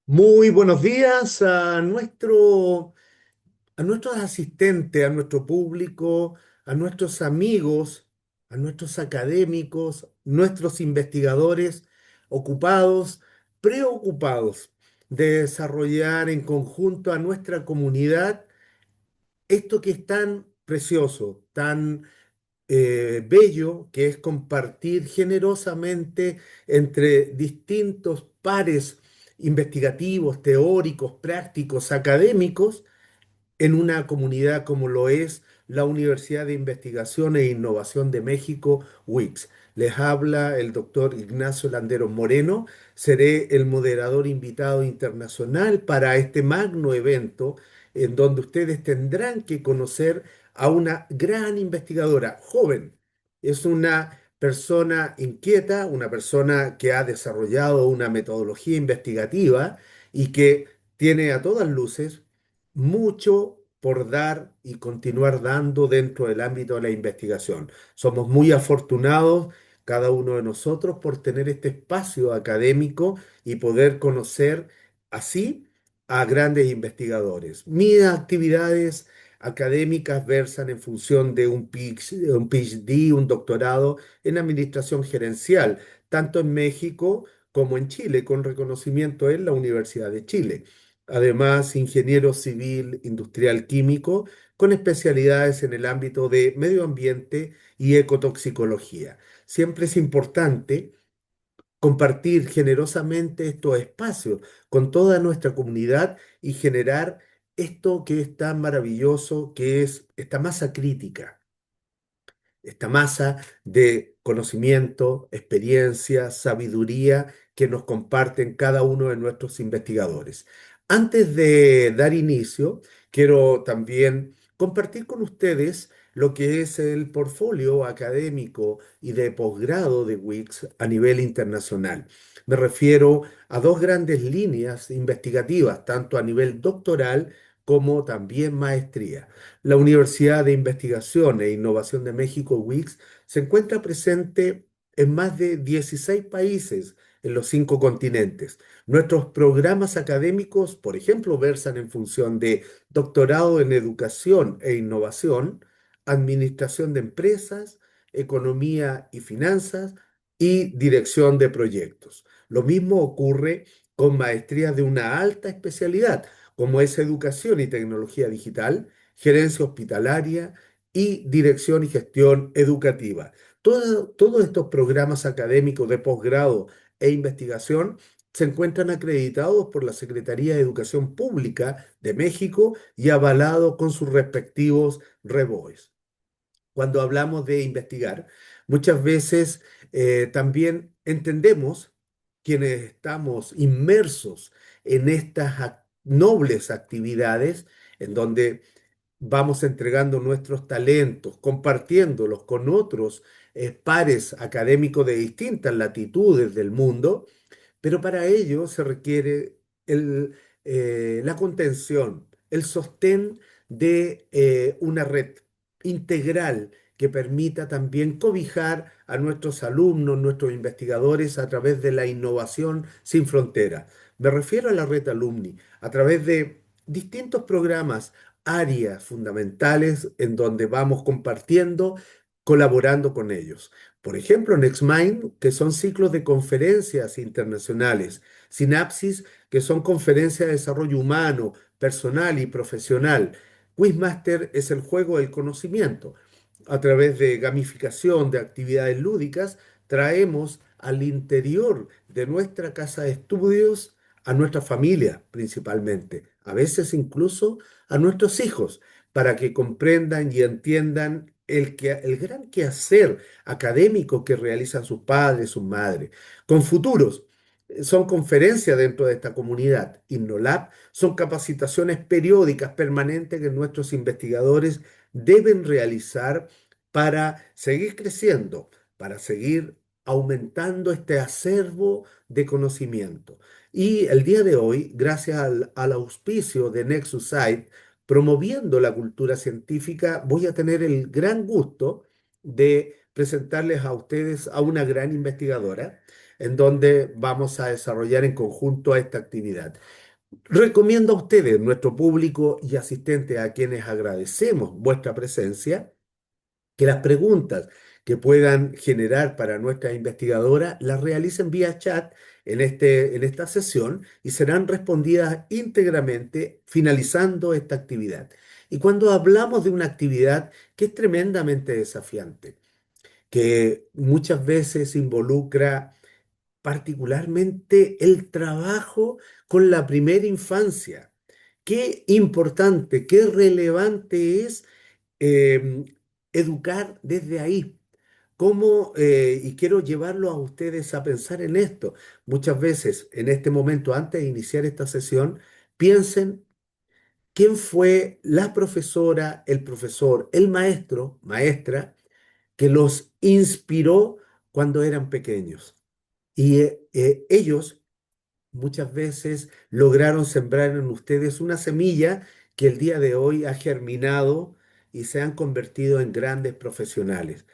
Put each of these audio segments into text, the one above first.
Muy buenos días a nuestros asistentes, a nuestro público, a nuestros amigos, a nuestros académicos, nuestros investigadores ocupados, preocupados de desarrollar en conjunto a nuestra comunidad esto que es tan precioso, tan bello, que es compartir generosamente entre distintos pares investigativos, teóricos, prácticos, académicos, en una comunidad como lo es la Universidad de Investigación e Innovación de México, UICS. Les habla el doctor Ignacio Landeros Moreno. Seré el moderador invitado internacional para este magno evento en donde ustedes tendrán que conocer a una gran investigadora, joven. Es una persona inquieta, una persona que ha desarrollado una metodología investigativa y que tiene a todas luces mucho por dar y continuar dando dentro del ámbito de la investigación. Somos muy afortunados, cada uno de nosotros, por tener este espacio académico y poder conocer así a grandes investigadores. Mis actividades académicas versan en función de un PhD, un doctorado en administración gerencial, tanto en México como en Chile, con reconocimiento en la Universidad de Chile. Además, ingeniero civil industrial químico con especialidades en el ámbito de medio ambiente y ecotoxicología. Siempre es importante compartir generosamente estos espacios con toda nuestra comunidad y generar esto que es tan maravilloso, que es esta masa crítica, esta masa de conocimiento, experiencia, sabiduría que nos comparten cada uno de nuestros investigadores. Antes de dar inicio, quiero también compartir con ustedes lo que es el portfolio académico y de posgrado de WICS a nivel internacional. Me refiero a dos grandes líneas investigativas, tanto a nivel doctoral como también maestría. La Universidad de Investigación e Innovación de México, UICS, se encuentra presente en más de 16 países en los 5 continentes. Nuestros programas académicos, por ejemplo, versan en función de doctorado en educación e innovación, administración de empresas, economía y finanzas y dirección de proyectos. Lo mismo ocurre con maestrías de una alta especialidad, como es educación y tecnología digital, gerencia hospitalaria y dirección y gestión educativa. Todos estos programas académicos de posgrado e investigación se encuentran acreditados por la Secretaría de Educación Pública de México y avalados con sus respectivos REBOEs. Cuando hablamos de investigar, muchas veces también entendemos, quienes estamos inmersos en estas nobles actividades, en donde vamos entregando nuestros talentos, compartiéndolos con otros pares académicos de distintas latitudes del mundo, pero para ello se requiere la contención, el sostén de una red integral que permita también cobijar a nuestros alumnos, nuestros investigadores a través de la innovación sin frontera. Me refiero a la red Alumni, a través de distintos programas, áreas fundamentales en donde vamos compartiendo, colaborando con ellos. Por ejemplo, NextMind, que son ciclos de conferencias internacionales, Synapsis, que son conferencias de desarrollo humano, personal y profesional. Quizmaster es el juego del conocimiento. A través de gamificación, de actividades lúdicas, traemos al interior de nuestra casa de estudios a nuestra familia principalmente, a veces incluso a nuestros hijos, para que comprendan y entiendan el gran quehacer académico que realizan sus padres, sus madres. Con futuros, son conferencias dentro de esta comunidad. InnoLab son capacitaciones periódicas permanentes que nuestros investigadores deben realizar para seguir creciendo, para seguir aumentando este acervo de conocimiento. Y el día de hoy, gracias al auspicio de NexusSite, promoviendo la cultura científica, voy a tener el gran gusto de presentarles a ustedes a una gran investigadora. en donde vamos a desarrollar en conjunto esta actividad. Recomiendo a ustedes, nuestro público y asistentes, a quienes agradecemos vuestra presencia, que las preguntas que puedan generar para nuestra investigadora las realicen vía chat en esta sesión y serán respondidas íntegramente finalizando esta actividad. Y cuando hablamos de una actividad que es tremendamente desafiante, que muchas veces involucra particularmente el trabajo con la primera infancia, qué importante, qué relevante es eh, educar desde ahí. ¿Cómo, y quiero llevarlo a ustedes a pensar en esto? Muchas veces, en este momento, antes de iniciar esta sesión, piensen quién fue la profesora, el profesor, el maestro, maestra, que los inspiró cuando eran pequeños. Y ellos muchas veces lograron sembrar en ustedes una semilla que el día de hoy ha germinado y se han convertido en grandes profesionales.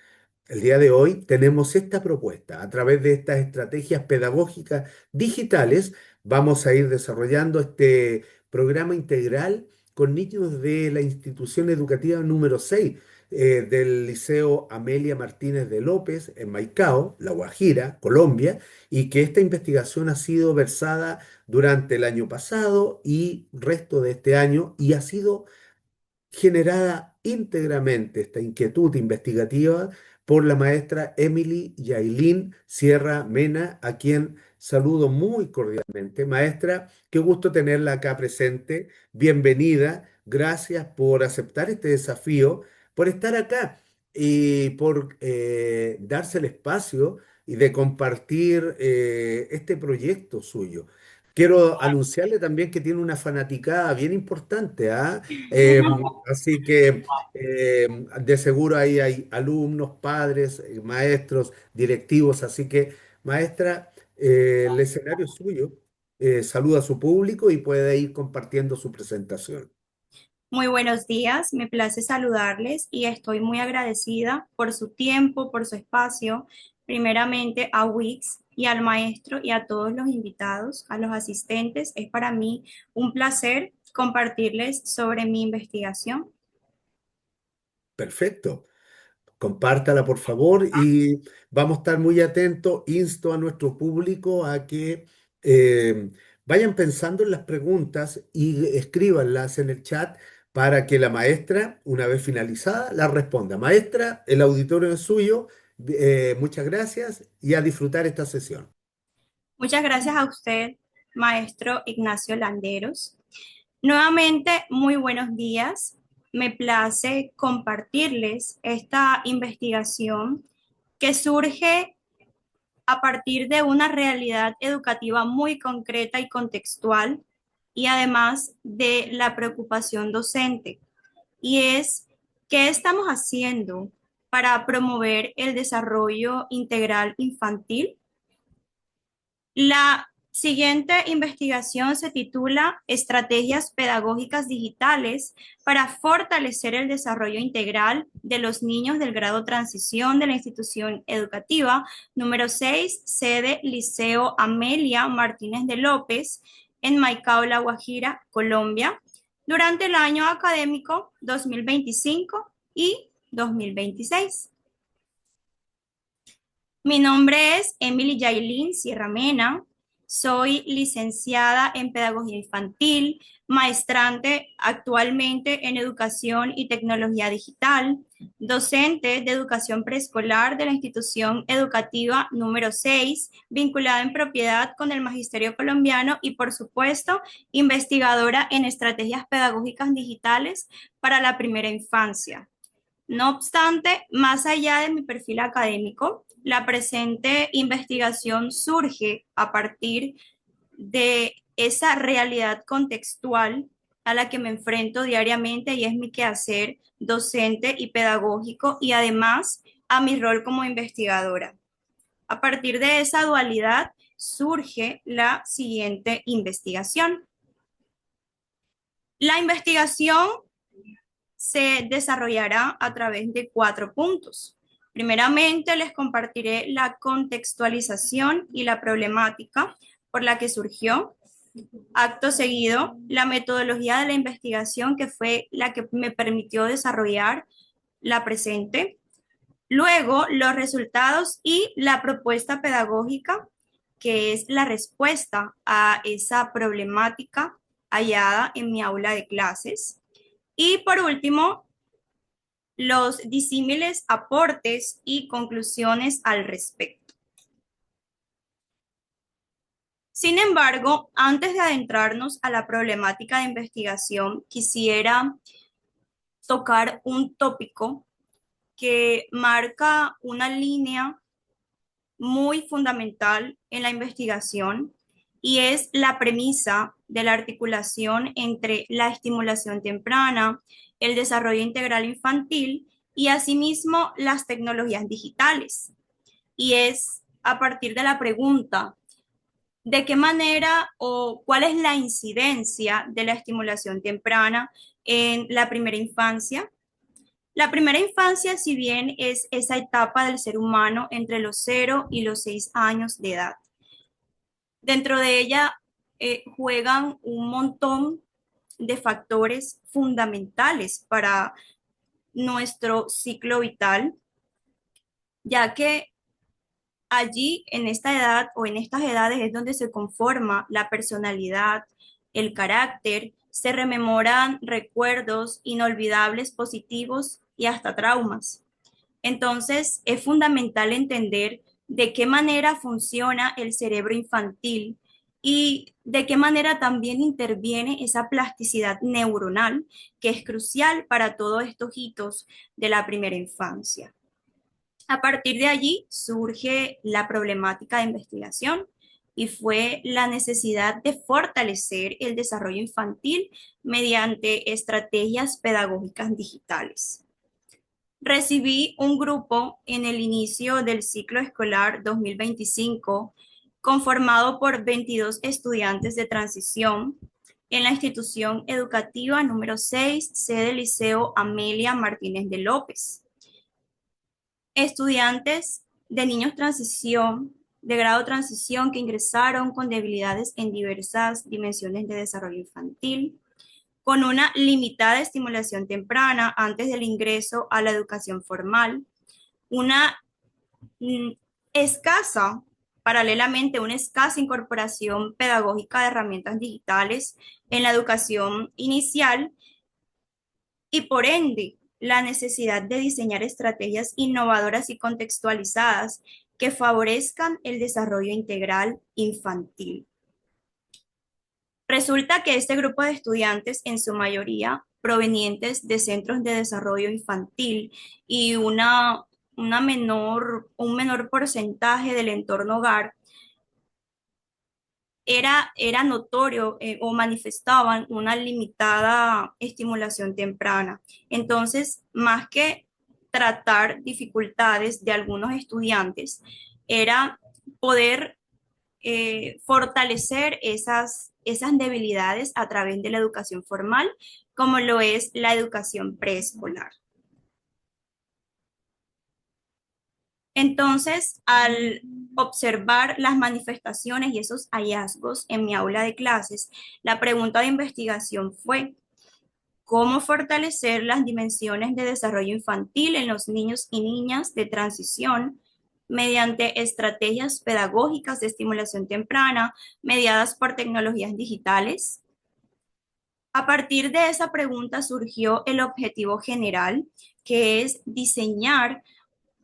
El día de hoy tenemos esta propuesta. A través de estas estrategias pedagógicas digitales vamos a ir desarrollando este programa integral con niños de la institución educativa número 6 del Liceo Amelia Martínez de López en Maicao, La Guajira, Colombia, y que esta investigación ha sido versada durante el año pasado y resto de este año y ha sido generada íntegramente esta inquietud investigativa por la maestra Emily Yailin Sierra Mena, a quien saludo muy cordialmente. Maestra, qué gusto tenerla acá presente. Bienvenida. Gracias por aceptar este desafío, por estar acá y por darse el espacio y de compartir este proyecto suyo. Quiero anunciarle también que tiene una fanaticada bien importante, ¿ah? Así que de seguro ahí hay alumnos, padres, maestros, directivos. Así que, maestra, el escenario es suyo. Saluda a su público y puede ir compartiendo su presentación. Muy buenos días, me place saludarles y estoy muy agradecida por su tiempo, por su espacio, primeramente a Wix y al maestro y a todos los invitados, a los asistentes. Es para mí un placer compartirles sobre mi investigación. Perfecto. Compártala, por favor, y vamos a estar muy atentos. Insto a nuestro público a que eh, vayan pensando en las preguntas y escríbanlas en el chat para que la maestra, una vez finalizada, las responda. Maestra, el auditorio es suyo. Muchas gracias y a disfrutar esta sesión. Muchas gracias a usted, maestro Ignacio Landeros. Nuevamente, muy buenos días. Me place compartirles esta investigación que surge a partir de una realidad educativa muy concreta y contextual y además de la preocupación docente. Y es, ¿qué estamos haciendo para promover el desarrollo integral infantil? La siguiente investigación se titula Estrategias pedagógicas digitales para fortalecer el desarrollo integral de los niños del grado transición de la institución educativa número 6, sede Liceo Amelia Martínez de López, en Maicao, La Guajira, Colombia, durante el año académico 2025 y 2026. Mi nombre es Emily Yailin Sierra Mena. Soy licenciada en Pedagogía Infantil, maestrante actualmente en Educación y Tecnología Digital, docente de Educación Preescolar de la institución educativa número 6, vinculada en propiedad con el Magisterio Colombiano y, por supuesto, investigadora en estrategias pedagógicas digitales para la primera infancia. No obstante, más allá de mi perfil académico, la presente investigación surge a partir de esa realidad contextual a la que me enfrento diariamente y es mi quehacer docente y pedagógico y además a mi rol como investigadora. A partir de esa dualidad surge la siguiente investigación. La investigación se desarrollará a través de 4 puntos. Primeramente, les compartiré la contextualización y la problemática por la que surgió. Acto seguido, la metodología de la investigación que fue la que me permitió desarrollar la presente. Luego, los resultados y la propuesta pedagógica, que es la respuesta a esa problemática hallada en mi aula de clases. Y por último, los disímiles aportes y conclusiones al respecto. Sin embargo, antes de adentrarnos a la problemática de investigación, quisiera tocar un tópico que marca una línea muy fundamental en la investigación y es la premisa de la articulación entre la estimulación temprana, el desarrollo integral infantil y asimismo las tecnologías digitales. Y es a partir de la pregunta, ¿de qué manera o cuál es la incidencia de la estimulación temprana en la primera infancia? La primera infancia, si bien es esa etapa del ser humano entre los 0 y los 6 años de edad, dentro de ella juegan un montón de factores fundamentales para nuestro ciclo vital, ya que allí en esta edad o en estas edades es donde se conforma la personalidad, el carácter, se rememoran recuerdos inolvidables, positivos y hasta traumas. Entonces, es fundamental entender de qué manera funciona el cerebro infantil y de qué manera también interviene esa plasticidad neuronal que es crucial para todos estos hitos de la primera infancia. A partir de allí surge la problemática de investigación y fue la necesidad de fortalecer el desarrollo infantil mediante estrategias pedagógicas digitales. Recibí un grupo en el inicio del ciclo escolar 2025 conformado por 22 estudiantes de transición en la institución educativa número 6, sede Liceo Amelia Martínez de López. Estudiantes de niños transición, de grado transición que ingresaron con debilidades en diversas dimensiones de desarrollo infantil, con una limitada estimulación temprana antes del ingreso a la educación formal, una escasa, paralelamente, una escasa incorporación pedagógica de herramientas digitales en la educación inicial y por ende la necesidad de diseñar estrategias innovadoras y contextualizadas que favorezcan el desarrollo integral infantil. Resulta que este grupo de estudiantes, en su mayoría provenientes de centros de desarrollo infantil y un menor porcentaje del entorno hogar, era notorio o manifestaban una limitada estimulación temprana. Entonces, más que tratar dificultades de algunos estudiantes, era poder fortalecer esas debilidades a través de la educación formal, como lo es la educación preescolar. Entonces, al observar las manifestaciones y esos hallazgos en mi aula de clases, la pregunta de investigación fue, ¿cómo fortalecer las dimensiones de desarrollo infantil en los niños y niñas de transición mediante estrategias pedagógicas de estimulación temprana mediadas por tecnologías digitales? A partir de esa pregunta surgió el objetivo general, que es diseñar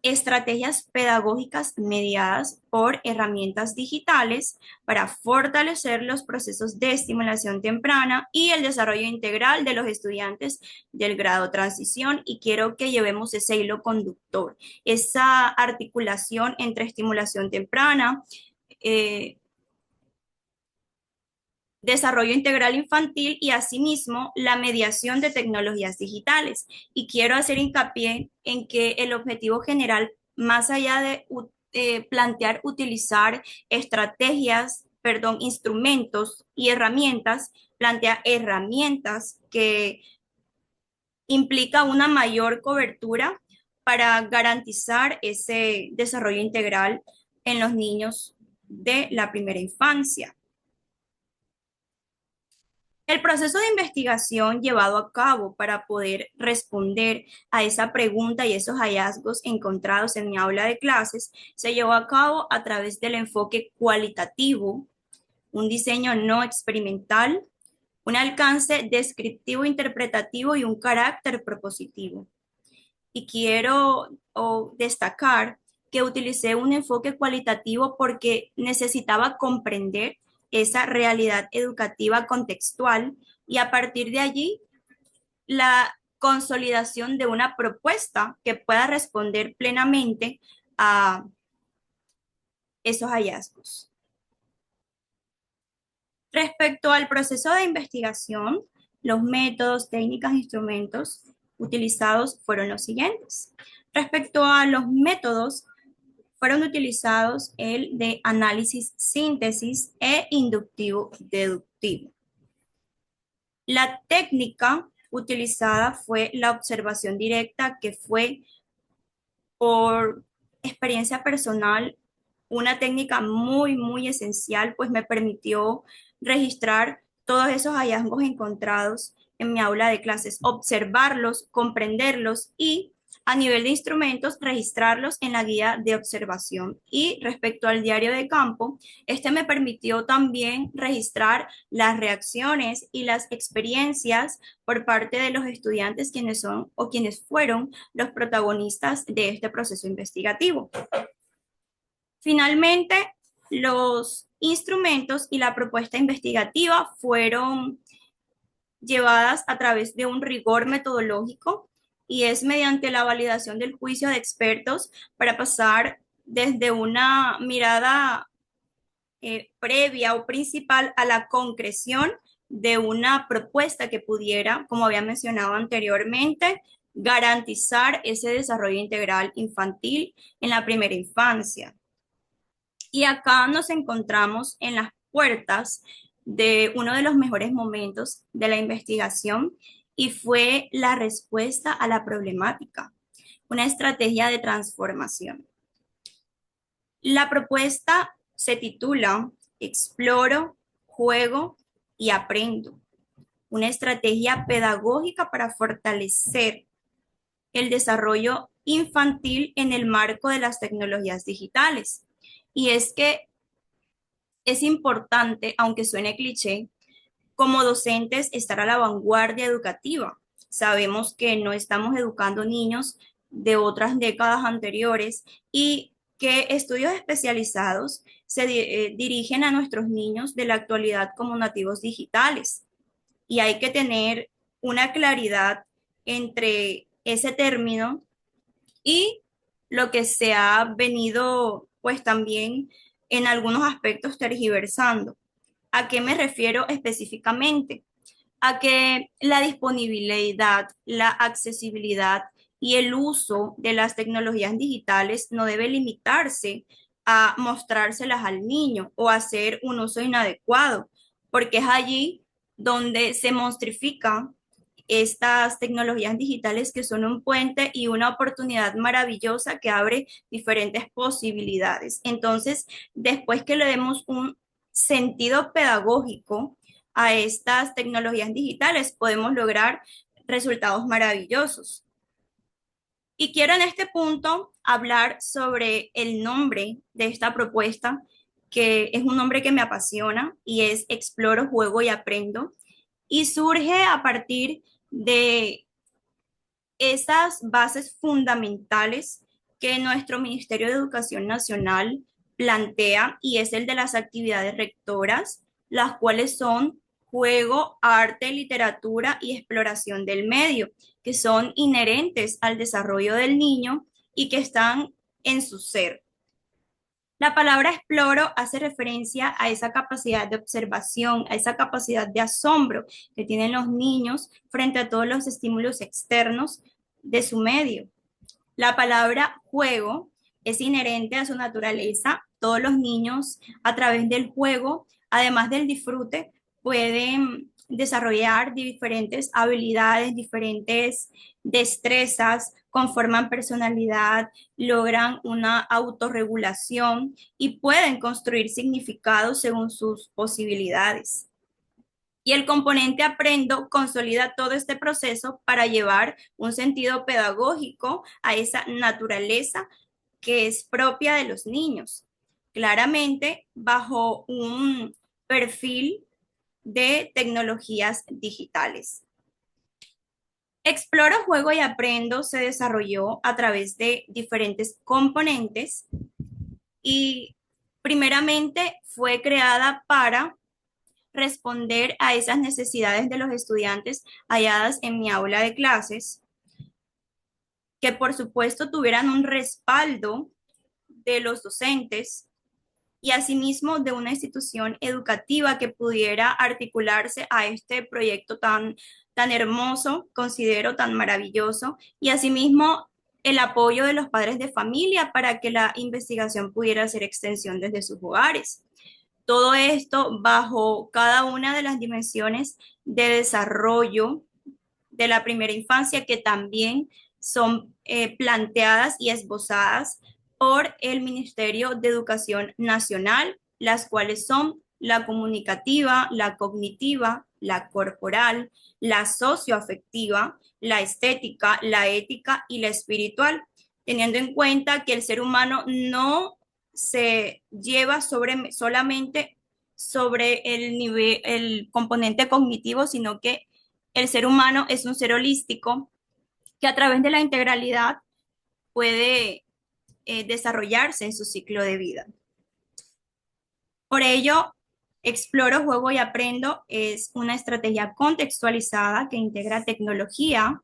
estrategias pedagógicas mediadas por herramientas digitales para fortalecer los procesos de estimulación temprana y el desarrollo integral de los estudiantes del grado transición. Y quiero que llevemos ese hilo conductor, esa articulación entre estimulación temprana, eh, desarrollo integral infantil y asimismo la mediación de tecnologías digitales. Y quiero hacer hincapié en que el objetivo general, más allá de plantear utilizar estrategias, perdón, instrumentos y herramientas, plantea herramientas que implica una mayor cobertura para garantizar ese desarrollo integral en los niños de la primera infancia. El proceso de investigación llevado a cabo para poder responder a esa pregunta y esos hallazgos encontrados en mi aula de clases se llevó a cabo a través del enfoque cualitativo, un diseño no experimental, un alcance descriptivo interpretativo y un carácter propositivo. Y quiero destacar que utilicé un enfoque cualitativo porque necesitaba comprender esa realidad educativa contextual y a partir de allí la consolidación de una propuesta que pueda responder plenamente a esos hallazgos. Respecto al proceso de investigación, los métodos, técnicas e instrumentos utilizados fueron los siguientes. Respecto a los métodos, fueron utilizados el de análisis, síntesis e inductivo-deductivo. La técnica utilizada fue la observación directa, que fue por experiencia personal una técnica muy, muy esencial, pues me permitió registrar todos esos hallazgos encontrados en mi aula de clases, observarlos, comprenderlos y a nivel de instrumentos, registrarlos en la guía de observación. Y respecto al diario de campo, este me permitió también registrar las reacciones y las experiencias por parte de los estudiantes quienes son o quienes fueron los protagonistas de este proceso investigativo. Finalmente, los instrumentos y la propuesta investigativa fueron llevadas a través de un rigor metodológico y es mediante la validación del juicio de expertos para pasar desde una mirada previa o principal a la concreción de una propuesta que pudiera, como había mencionado anteriormente, garantizar ese desarrollo integral infantil en la primera infancia. Y acá nos encontramos en las puertas de uno de los mejores momentos de la investigación y fue la respuesta a la problemática, una estrategia de transformación. La propuesta se titula Exploro, juego y aprendo, una estrategia pedagógica para fortalecer el desarrollo infantil en el marco de las tecnologías digitales. Y es que es importante, aunque suene cliché, como docentes estar a la vanguardia educativa. Sabemos que no estamos educando niños de otras décadas anteriores y que estudios especializados se dirigen a nuestros niños de la actualidad como nativos digitales. Y hay que tener una claridad entre ese término y lo que se ha venido pues también en algunos aspectos tergiversando. ¿A qué me refiero específicamente? A que la disponibilidad, la accesibilidad y el uso de las tecnologías digitales no debe limitarse a mostrárselas al niño o hacer un uso inadecuado, porque es allí donde se monstrifica estas tecnologías digitales que son un puente y una oportunidad maravillosa que abre diferentes posibilidades. Entonces, después que le demos un sentido pedagógico a estas tecnologías digitales, podemos lograr resultados maravillosos. Y quiero en este punto hablar sobre el nombre de esta propuesta, que es un nombre que me apasiona y es Exploro, Juego y Aprendo. Y surge a partir de esas bases fundamentales que nuestro Ministerio de Educación Nacional plantea y es el de las actividades rectoras, las cuales son juego, arte, literatura y exploración del medio, que son inherentes al desarrollo del niño y que están en su ser. La palabra exploro hace referencia a esa capacidad de observación, a esa capacidad de asombro que tienen los niños frente a todos los estímulos externos de su medio. La palabra juego es inherente a su naturaleza. Todos los niños, a través del juego, además del disfrute, pueden desarrollar diferentes habilidades, diferentes destrezas conforman personalidad, logran una autorregulación y pueden construir significados según sus posibilidades. Y el componente aprendo consolida todo este proceso para llevar un sentido pedagógico a esa naturaleza que es propia de los niños, claramente bajo un perfil de tecnologías digitales. Exploro, juego y aprendo se desarrolló a través de diferentes componentes y primeramente fue creada para responder a esas necesidades de los estudiantes halladas en mi aula de clases, que por supuesto tuvieran un respaldo de los docentes y asimismo de una institución educativa que pudiera articularse a este proyecto tan hermoso, considero tan maravilloso, y asimismo el apoyo de los padres de familia para que la investigación pudiera hacer extensión desde sus hogares. Todo esto bajo cada una de las dimensiones de desarrollo de la primera infancia que también son planteadas y esbozadas por el Ministerio de Educación Nacional, las cuales son la comunicativa, la cognitiva, la corporal, la socioafectiva, la estética, la ética y la espiritual, teniendo en cuenta que el ser humano no se lleva solamente sobre el nivel, el componente cognitivo, sino que el ser humano es un ser holístico que a través de la integralidad puede desarrollarse en su ciclo de vida. Por ello, Exploro, Juego y Aprendo es una estrategia contextualizada que integra tecnología,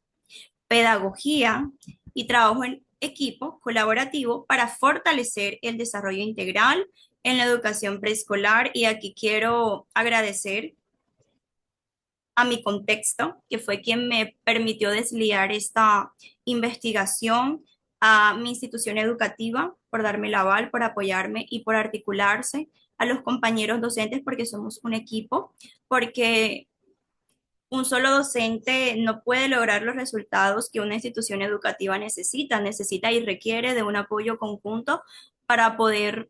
pedagogía y trabajo en equipo colaborativo para fortalecer el desarrollo integral en la educación preescolar. Y aquí quiero agradecer a mi contexto, que fue quien me permitió desliar esta investigación, a mi institución educativa por darme el aval, por apoyarme y por articularse, a los compañeros docentes porque somos un equipo, porque un solo docente no puede lograr los resultados que una institución educativa necesita y requiere de un apoyo conjunto para poder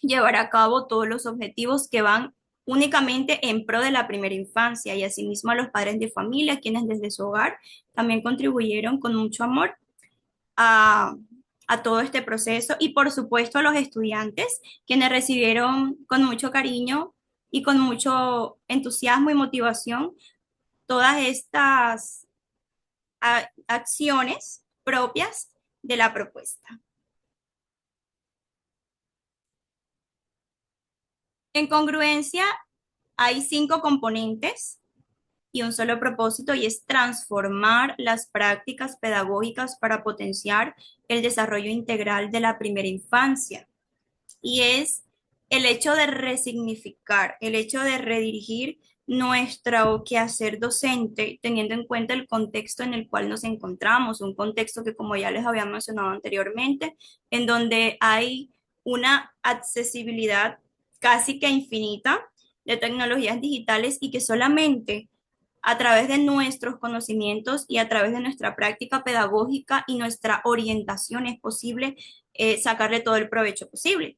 llevar a cabo todos los objetivos que van únicamente en pro de la primera infancia y asimismo a los padres de familia, quienes desde su hogar también contribuyeron con mucho amor a, a todo este proceso y por supuesto a los estudiantes, quienes recibieron con mucho cariño y con mucho entusiasmo y motivación todas estas acciones propias de la propuesta. En congruencia, hay 5 componentes y un solo propósito, y es transformar las prácticas pedagógicas para potenciar el desarrollo integral de la primera infancia. Y es el hecho de resignificar, el hecho de redirigir nuestro quehacer docente, teniendo en cuenta el contexto en el cual nos encontramos, un contexto que, como ya les había mencionado anteriormente, en donde hay una accesibilidad casi que infinita de tecnologías digitales y que solamente a través de nuestros conocimientos y a través de nuestra práctica pedagógica y nuestra orientación es posible sacarle todo el provecho posible.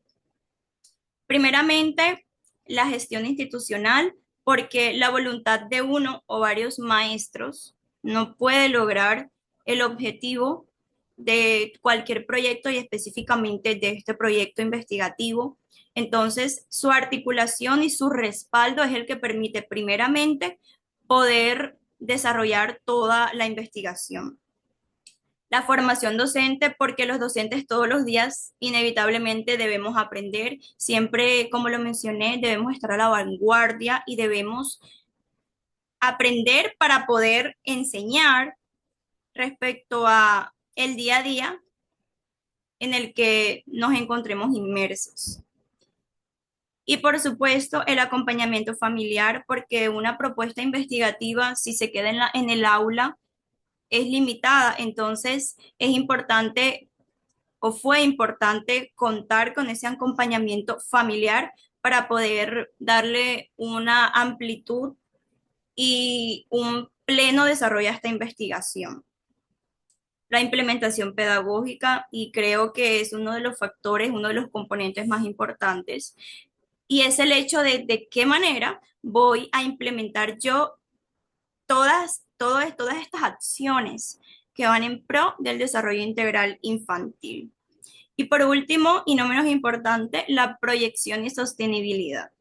Primeramente, la gestión institucional, porque la voluntad de uno o varios maestros no puede lograr el objetivo de cualquier proyecto y específicamente de este proyecto investigativo. Entonces, su articulación y su respaldo es el que permite primeramente poder desarrollar toda la investigación. La formación docente, porque los docentes todos los días inevitablemente debemos aprender, siempre, como lo mencioné, debemos estar a la vanguardia y debemos aprender para poder enseñar respecto a el día a día en el que nos encontremos inmersos. Y por supuesto, el acompañamiento familiar, porque una propuesta investigativa, si se queda en el aula, es limitada. Entonces, es importante o fue importante contar con ese acompañamiento familiar para poder darle una amplitud y un pleno desarrollo a esta investigación. la implementación pedagógica y creo que es uno de los factores, uno de los componentes más importantes. Y es el hecho de qué manera voy a implementar yo todas estas acciones que van en pro del desarrollo integral infantil. Y por último, y no menos importante, la proyección y sostenibilidad.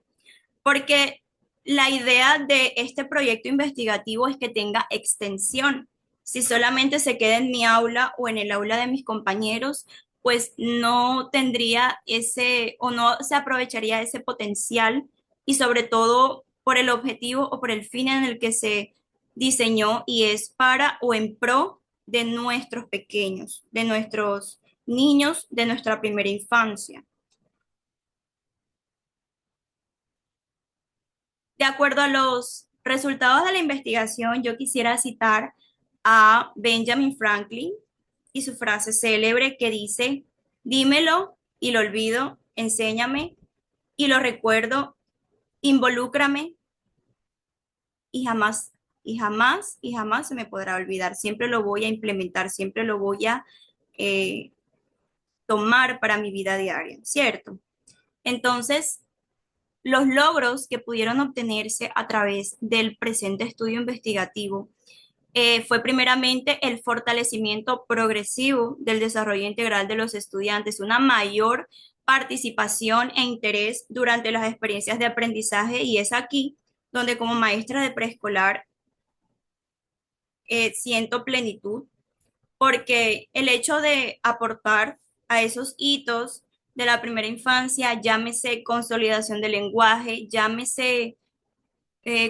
Porque la idea de este proyecto investigativo es que tenga extensión. Si solamente se queda en mi aula o en el aula de mis compañeros, pues no tendría ese o no se aprovecharía ese potencial y sobre todo por el objetivo o por el fin en el que se diseñó y es para o en pro de nuestros pequeños, de nuestros niños, de nuestra primera infancia. De acuerdo a los resultados de la investigación, yo quisiera citar a Benjamin Franklin y su frase célebre que dice, dímelo y lo olvido, enséñame y lo recuerdo, involúcrame y jamás, y jamás, y jamás se me podrá olvidar. Siempre lo voy a implementar, siempre lo voy a eh, tomar para mi vida diaria, ¿cierto? Entonces, los logros que pudieron obtenerse a través del presente estudio investigativo fue primeramente el fortalecimiento progresivo del desarrollo integral de los estudiantes, una mayor participación e interés durante las experiencias de aprendizaje y es aquí donde como maestra de preescolar siento plenitud porque el hecho de aportar a esos hitos de la primera infancia, llámese consolidación del lenguaje, llámese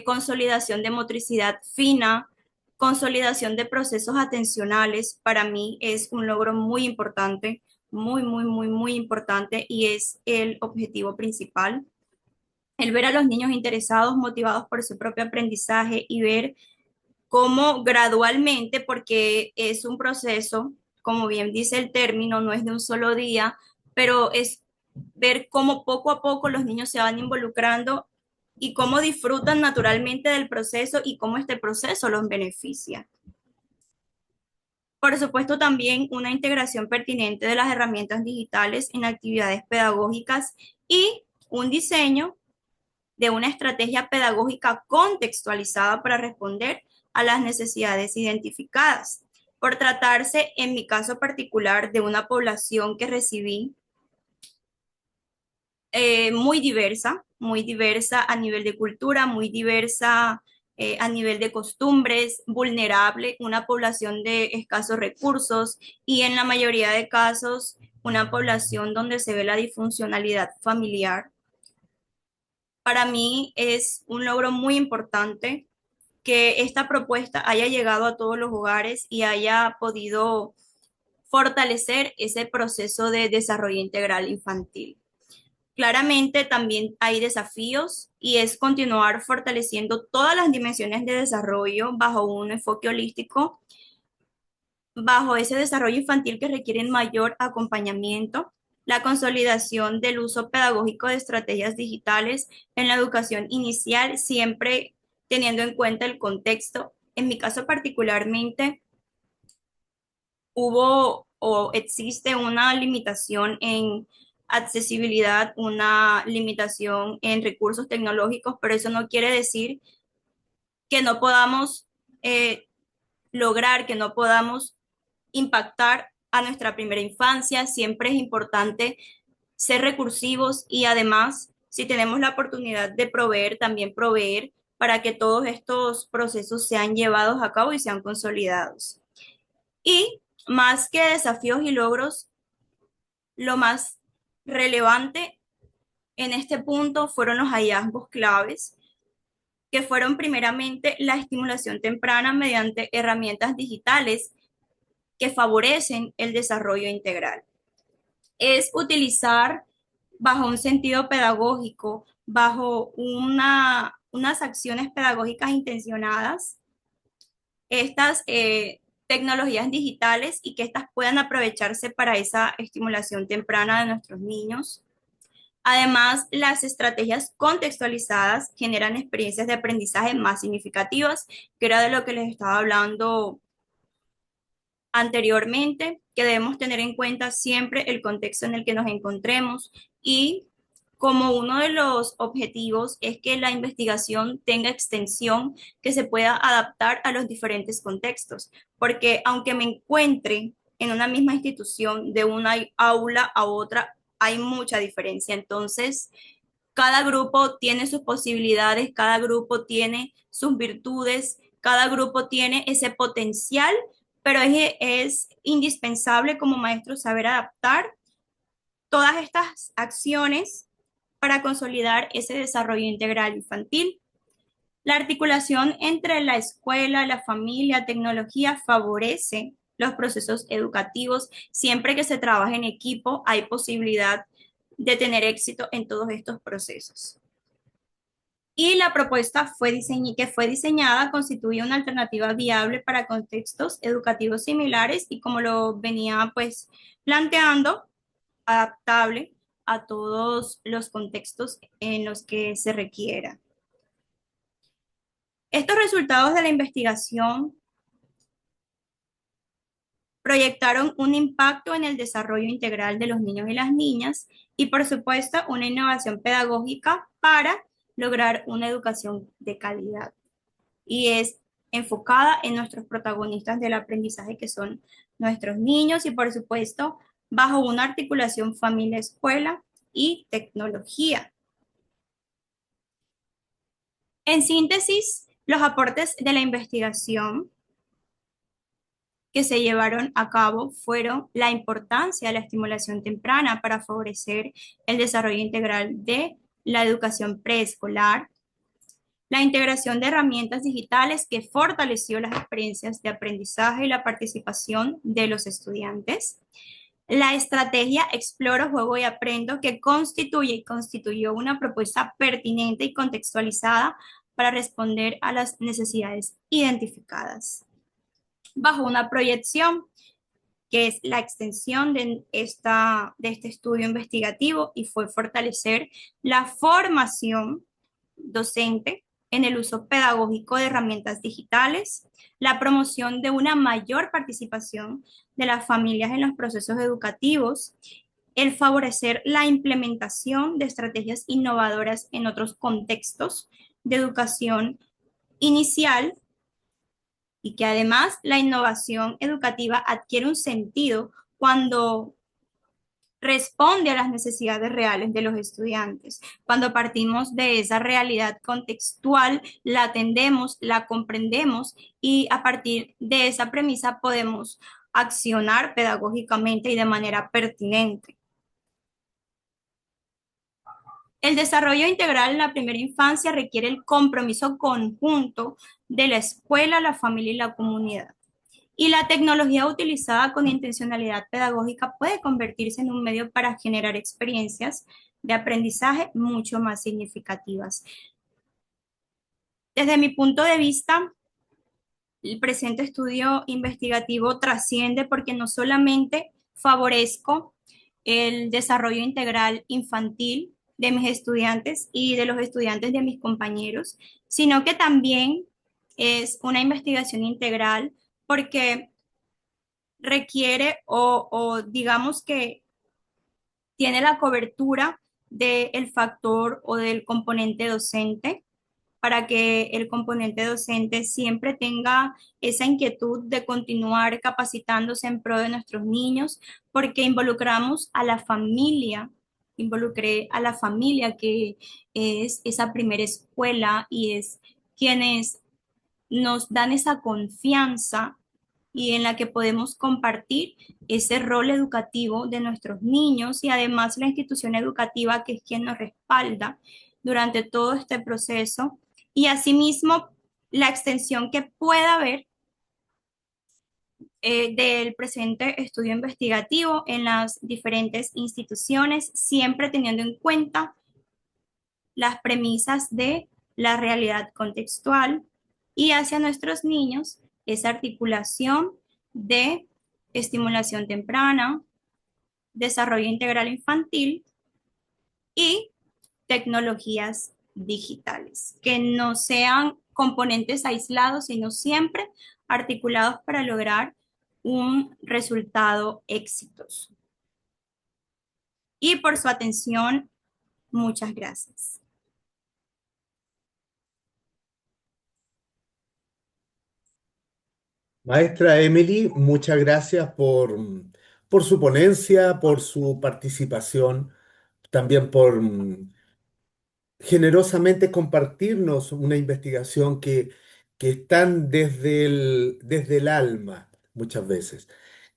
consolidación de motricidad fina, consolidación de procesos atencionales, para mí es un logro muy importante, muy importante y es el objetivo principal. El ver a los niños interesados, motivados por su propio aprendizaje y ver cómo gradualmente, porque es un proceso, como bien dice el término, no es de un solo día, pero es ver cómo poco a poco los niños se van involucrando y cómo disfrutan naturalmente del proceso y cómo este proceso los beneficia. Por supuesto, también una integración pertinente de las herramientas digitales en actividades pedagógicas y un diseño de una estrategia pedagógica contextualizada para responder a las necesidades identificadas. Por tratarse, en mi caso particular, de una población que recibí muy diversa a nivel de cultura, muy diversa a nivel de costumbres, vulnerable, una población de escasos recursos y en la mayoría de casos una población donde se ve la disfuncionalidad familiar. Para mí es un logro muy importante que esta propuesta haya llegado a todos los hogares y haya podido fortalecer ese proceso de desarrollo integral infantil. Claramente también hay desafíos y es continuar fortaleciendo todas las dimensiones de desarrollo bajo un enfoque holístico, bajo ese desarrollo infantil que requieren mayor acompañamiento, la consolidación del uso pedagógico de estrategias digitales en la educación inicial, siempre teniendo en cuenta el contexto. En mi caso particularmente, hubo o existe una limitación en accesibilidad, una limitación en recursos tecnológicos, pero eso no quiere decir que no podamos lograr, que no podamos impactar a nuestra primera infancia. Siempre es importante ser recursivos y además, si tenemos la oportunidad de proveer, también proveer para que todos estos procesos sean llevados a cabo y sean consolidados. Y más que desafíos y logros, lo más relevante en este punto fueron los hallazgos claves, que fueron primeramente la estimulación temprana mediante herramientas digitales que favorecen el desarrollo integral. Es utilizar bajo un sentido pedagógico, bajo unas acciones pedagógicas intencionadas, estas tecnologías digitales y que éstas puedan aprovecharse para esa estimulación temprana de nuestros niños. Además, las estrategias contextualizadas generan experiencias de aprendizaje más significativas, que era de lo que les estaba hablando anteriormente, que debemos tener en cuenta siempre el contexto en el que nos encontremos y como uno de los objetivos es que la investigación tenga extensión que se pueda adaptar a los diferentes contextos, porque aunque me encuentre en una misma institución, de una aula a otra, hay mucha diferencia. Entonces, cada grupo tiene sus posibilidades, cada grupo tiene sus virtudes, cada grupo tiene ese potencial, pero es indispensable como maestro saber adaptar todas estas acciones para consolidar ese desarrollo integral infantil. La articulación entre la escuela, la familia, tecnología favorece los procesos educativos. Siempre que se trabaja en equipo, hay posibilidad de tener éxito en todos estos procesos. Y la propuesta que fue diseñada constituye una alternativa viable para contextos educativos similares y como lo venía pues planteando, adaptable a todos los contextos en los que se requiera. Estos resultados de la investigación proyectaron un impacto en el desarrollo integral de los niños y las niñas y, por supuesto, una innovación pedagógica para lograr una educación de calidad. Y es enfocada en nuestros protagonistas del aprendizaje, que son nuestros niños, y, por supuesto, bajo una articulación familia-escuela y tecnología. En síntesis, los aportes de la investigación que se llevaron a cabo fueron la importancia de la estimulación temprana para favorecer el desarrollo integral de la educación preescolar, la integración de herramientas digitales que fortaleció las experiencias de aprendizaje y la participación de los estudiantes, la estrategia Exploro, Juego y Aprendo, que constituyó una propuesta pertinente y contextualizada para responder a las necesidades identificadas bajo una proyección que es la extensión de este estudio investigativo y fue fortalecer la formación docente en el uso pedagógico de herramientas digitales, la promoción de una mayor participación de las familias en los procesos educativos, el favorecer la implementación de estrategias innovadoras en otros contextos de educación inicial y que además la innovación educativa adquiere un sentido cuando responde a las necesidades reales de los estudiantes. Cuando partimos de esa realidad contextual, la atendemos, la comprendemos y a partir de esa premisa podemos accionar pedagógicamente y de manera pertinente. El desarrollo integral en la primera infancia requiere el compromiso conjunto de la escuela, la familia y la comunidad. Y la tecnología utilizada con intencionalidad pedagógica puede convertirse en un medio para generar experiencias de aprendizaje mucho más significativas. Desde mi punto de vista, el presente estudio investigativo trasciende porque no solamente favorezco el desarrollo integral infantil de mis estudiantes y de los estudiantes de mis compañeros, sino que también es una investigación integral porque requiere o digamos que tiene la cobertura del factor o del componente docente para que el componente docente siempre tenga esa inquietud de continuar capacitándose en pro de nuestros niños, porque involucramos a la familia, involucré a la familia que es esa primera escuela y es quienes nos dan esa confianza y en la que podemos compartir ese rol educativo de nuestros niños y además la institución educativa que es quien nos respalda durante todo este proceso y asimismo la extensión que pueda haber del presente estudio investigativo en las diferentes instituciones, siempre teniendo en cuenta las premisas de la realidad contextual y hacia nuestros niños esa articulación de estimulación temprana, desarrollo integral infantil y tecnologías digitales, que no sean componentes aislados, sino siempre articulados para lograr un resultado exitoso. Y por su atención, muchas gracias. Maestra Emily, muchas gracias por su ponencia, por su participación, también por generosamente compartirnos una investigación que están desde el alma muchas veces.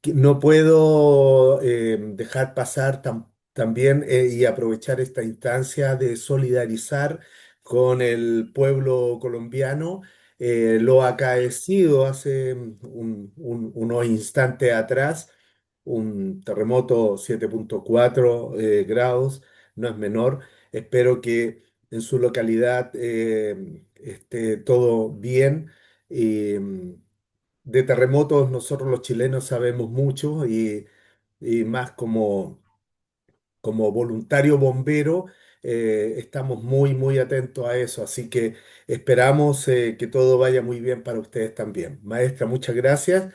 Que no puedo dejar pasar también y aprovechar esta instancia de solidarizar con el pueblo colombiano lo acaecido hace unos instantes atrás, un terremoto 7,4 grados, no es menor. Espero que en su localidad esté todo bien. Y, de terremotos nosotros los chilenos sabemos mucho y más como voluntario bombero estamos muy, muy atentos a eso. Así que esperamos que todo vaya muy bien para ustedes también. Maestra, muchas gracias.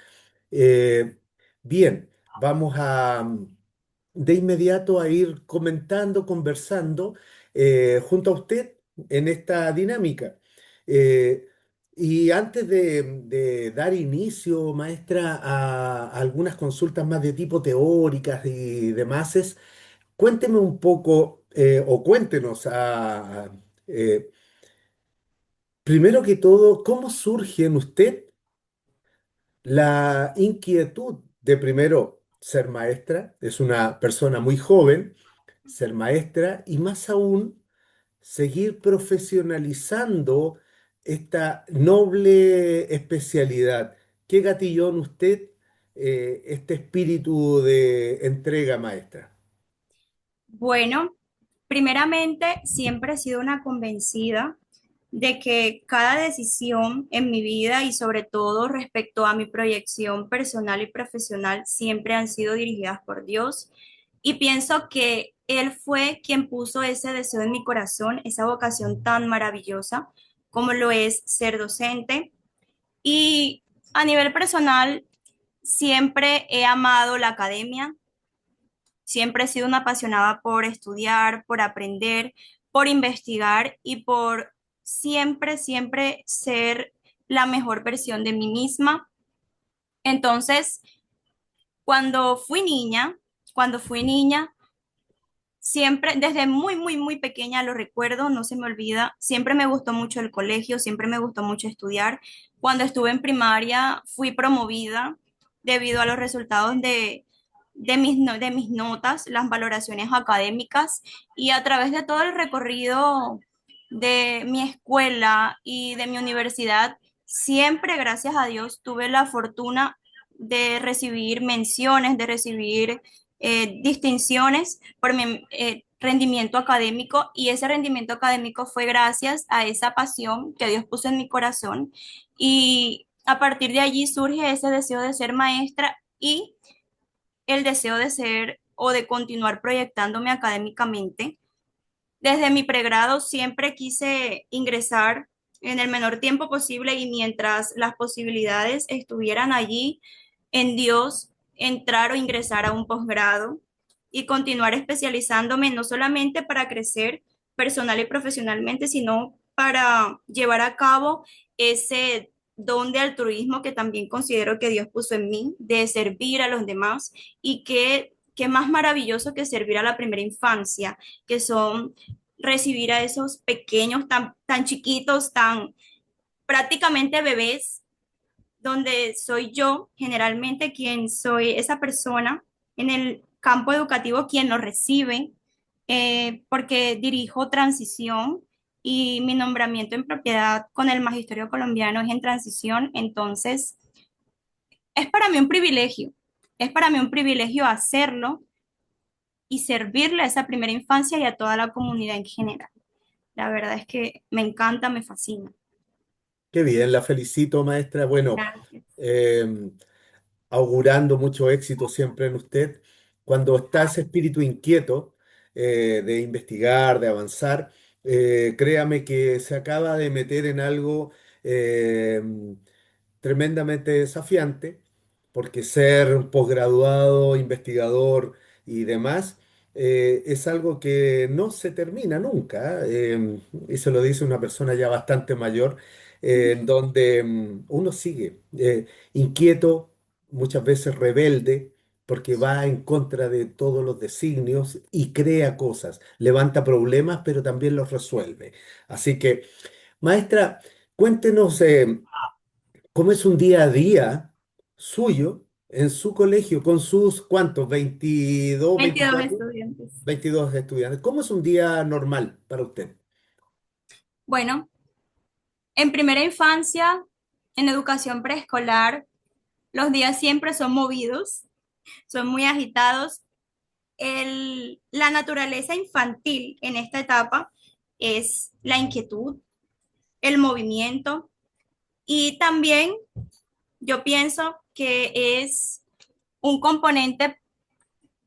Eh, Bien, vamos de inmediato a ir comentando, conversando junto a usted en esta dinámica. Eh, y antes de dar inicio, maestra, a algunas consultas más de tipo teóricas y demás, cuénteme un poco o cuéntenos primero que todo, ¿cómo surge en usted la inquietud de primero ser maestra? Es una persona muy joven, ser maestra y más aún seguir profesionalizando esta noble especialidad. ¿Qué gatilló en usted este espíritu de entrega maestra? Bueno, primeramente, siempre he sido una convencida de que cada decisión en mi vida y sobre todo respecto a mi proyección personal y profesional siempre han sido dirigidas por Dios. Y pienso que Él fue quien puso ese deseo en mi corazón, esa vocación tan maravillosa como lo es ser docente. Y a nivel personal, siempre he amado la academia. Siempre he sido una apasionada por estudiar, por aprender, por investigar y por siempre, siempre ser la mejor versión de mí misma. Entonces, cuando fui niña, cuando fui niña, siempre, desde muy, muy, muy pequeña, lo recuerdo, no se me olvida, siempre me gustó mucho el colegio, siempre me gustó mucho estudiar. Cuando estuve en primaria, fui promovida debido a los resultados de mis notas, las valoraciones académicas y a través de todo el recorrido de mi escuela y de mi universidad, siempre, gracias a Dios, tuve la fortuna de recibir menciones, de recibir distinciones por mi rendimiento académico y ese rendimiento académico fue gracias a esa pasión que Dios puso en mi corazón y a partir de allí surge ese deseo de ser maestra y el deseo de ser o de continuar proyectándome académicamente. Desde mi pregrado siempre quise ingresar en el menor tiempo posible y mientras las posibilidades estuvieran allí, en Dios, entrar o ingresar a un posgrado y continuar especializándome no solamente para crecer personal y profesionalmente, sino para llevar a cabo ese don de altruismo que también considero que Dios puso en mí, de servir a los demás y que más maravilloso que servir a la primera infancia, que son recibir a esos pequeños tan chiquitos, tan prácticamente bebés, donde soy yo generalmente quien soy esa persona en el campo educativo quien lo recibe, porque dirijo transición y mi nombramiento en propiedad con el Magisterio Colombiano es en transición, entonces es para mí un privilegio, es para mí un privilegio hacerlo y servirle a esa primera infancia y a toda la comunidad en general. La verdad es que me encanta, me fascina. Qué bien, la felicito, maestra. Bueno, Gracias. eh, augurando mucho éxito siempre en usted. Cuando está ese espíritu inquieto de investigar, de avanzar, créame que se acaba de meter en algo eh, tremendamente desafiante. porque ser posgraduado, investigador y demás es algo que no se termina nunca. Y se lo dice una persona ya bastante mayor, en donde uno sigue inquieto, muchas veces rebelde, porque va en contra de todos los designios y crea cosas, levanta problemas, pero también los resuelve. Así que, maestra, cuéntenos. ¿Cómo es un día a día suyo en su colegio con sus, ¿cuántos? 22, 22 24, estudiantes. 22 estudiantes. ¿Cómo es un día normal para usted? Bueno, en primera infancia, en educación preescolar, los días siempre son movidos, son muy agitados. La naturaleza infantil en esta etapa es la inquietud, el movimiento y también yo pienso que es un componente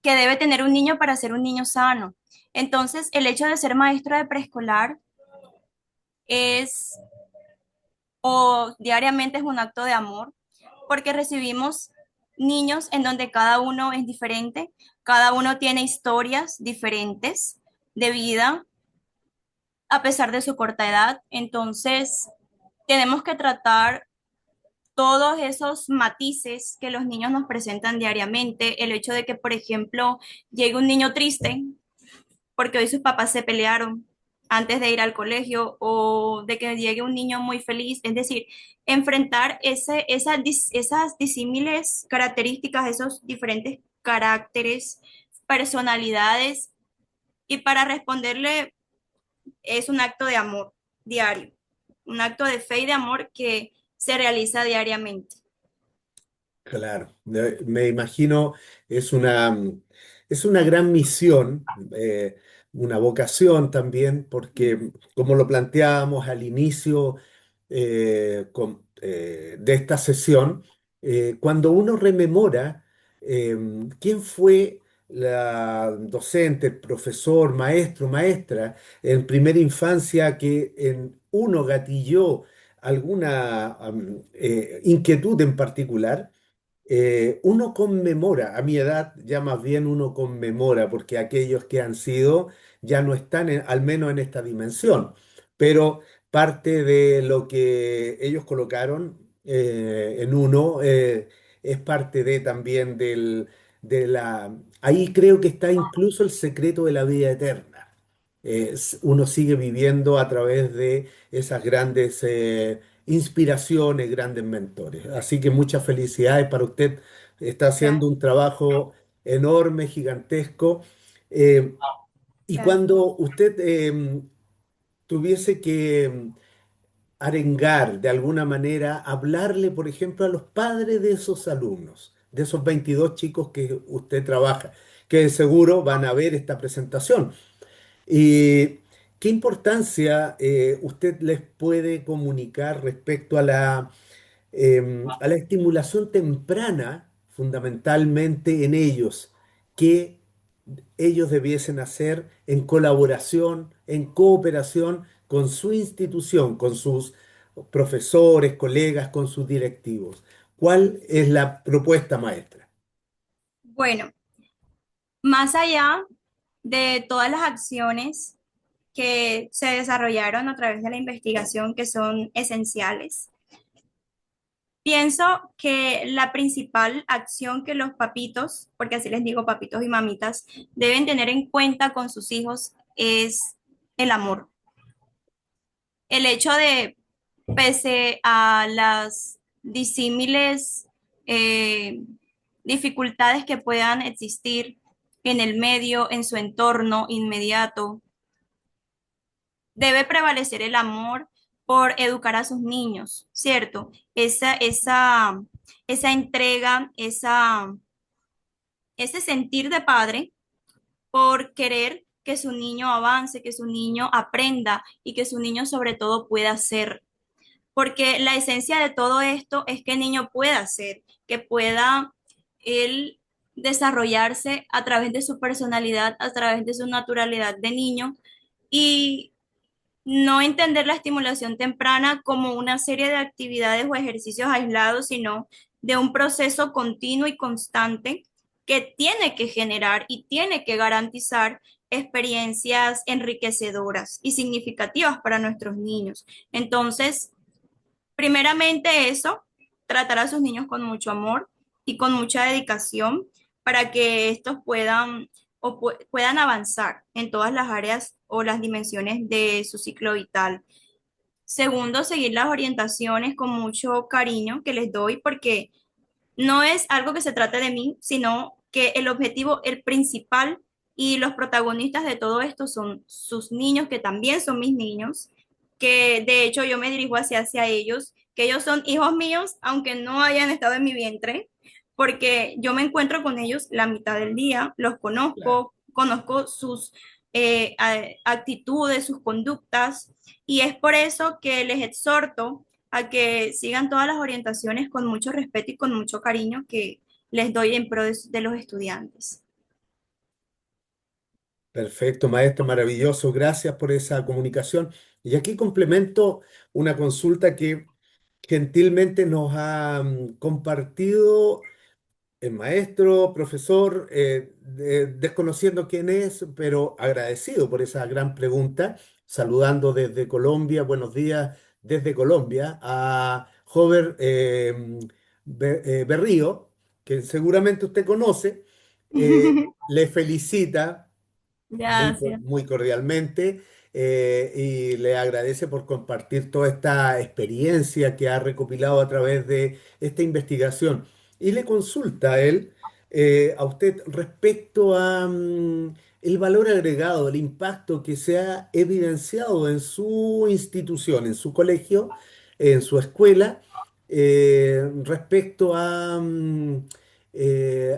que debe tener un niño para ser un niño sano. Entonces, el hecho de ser maestro de preescolar es o diariamente es un acto de amor, porque recibimos niños en donde cada uno es diferente, cada uno tiene historias diferentes de vida a pesar de su corta edad. Entonces, tenemos que tratar todos esos matices que los niños nos presentan diariamente, el hecho de que, por ejemplo, llegue un niño triste porque hoy sus papás se pelearon antes de ir al colegio o de que llegue un niño muy feliz, es decir, enfrentar esas disímiles características, esos diferentes caracteres, personalidades y para responderle es un acto de amor diario, un acto de fe y de amor que se realiza diariamente. Claro, me imagino es es una gran misión, una vocación también, porque como lo planteábamos al inicio de esta sesión, cuando uno rememora quién fue la docente, el profesor, maestro, maestra en primera infancia que en uno gatilló alguna inquietud en particular, uno conmemora, a mi edad ya más bien uno conmemora, porque aquellos que han sido ya no están al menos en esta dimensión, pero parte de lo que ellos colocaron en uno es parte de también de la... Ahí creo que está incluso el secreto de la vida eterna. Uno sigue viviendo a través de esas grandes inspiraciones, grandes mentores. Así que muchas felicidades para usted. Está haciendo un trabajo enorme, gigantesco. Eh, y Gracias. cuando usted tuviese que arengar de alguna manera, hablarle, por ejemplo, a los padres de esos alumnos, de esos 22 chicos que usted trabaja, que de seguro van a ver esta presentación. ¿Y qué importancia usted les puede comunicar respecto a la estimulación temprana, fundamentalmente en ellos, que ellos debiesen hacer en colaboración, en cooperación con su institución, con sus profesores, colegas, con sus directivos? ¿Cuál es la propuesta maestra? Bueno, más allá de todas las acciones que se desarrollaron a través de la investigación que son esenciales, pienso que la principal acción que los papitos, porque así les digo papitos y mamitas, deben tener en cuenta con sus hijos es el amor. El hecho de, pese a las disímiles eh, dificultades que puedan existir en el medio, en su entorno inmediato, debe prevalecer el amor por educar a sus niños, ¿cierto? Esa entrega, ese sentir de padre por querer que su niño avance, que su niño aprenda y que su niño sobre todo pueda ser. Porque la esencia de todo esto es que el niño pueda ser, que pueda él desarrollarse a través de su personalidad, a través de su naturalidad de niño y no entender la estimulación temprana como una serie de actividades o ejercicios aislados, sino de un proceso continuo y constante que tiene que generar y tiene que garantizar experiencias enriquecedoras y significativas para nuestros niños. Entonces, primeramente eso, tratar a sus niños con mucho amor y con mucha dedicación para que estos puedan puedan avanzar en todas las áreas o las dimensiones de su ciclo vital. Segundo, seguir las orientaciones con mucho cariño que les doy porque no es algo que se trate de mí, sino que el objetivo, el principal y los protagonistas de todo esto son sus niños, que también son mis niños, que de hecho yo me dirijo hacia ellos, que ellos son hijos míos, aunque no hayan estado en mi vientre, porque yo me encuentro con ellos la mitad del día, los Claro. conozco, conozco sus actitudes, sus conductas, y es por eso que les exhorto a que sigan todas las orientaciones con mucho respeto y con mucho cariño que les doy en pro de los estudiantes. Perfecto, maestro, maravilloso. Gracias por esa comunicación. Y aquí complemento una consulta que gentilmente nos ha compartido el maestro, profesor, desconociendo quién es, pero agradecido por esa gran pregunta, saludando desde Colombia, buenos días desde Colombia, a Jover Berrío, que seguramente usted conoce, le felicita Gracias. muy cordialmente y le agradece por compartir toda esta experiencia que ha recopilado a través de esta investigación. Y le consulta a él, a usted, respecto a el valor agregado, el impacto que se ha evidenciado en su institución, en su colegio, en su escuela, respecto a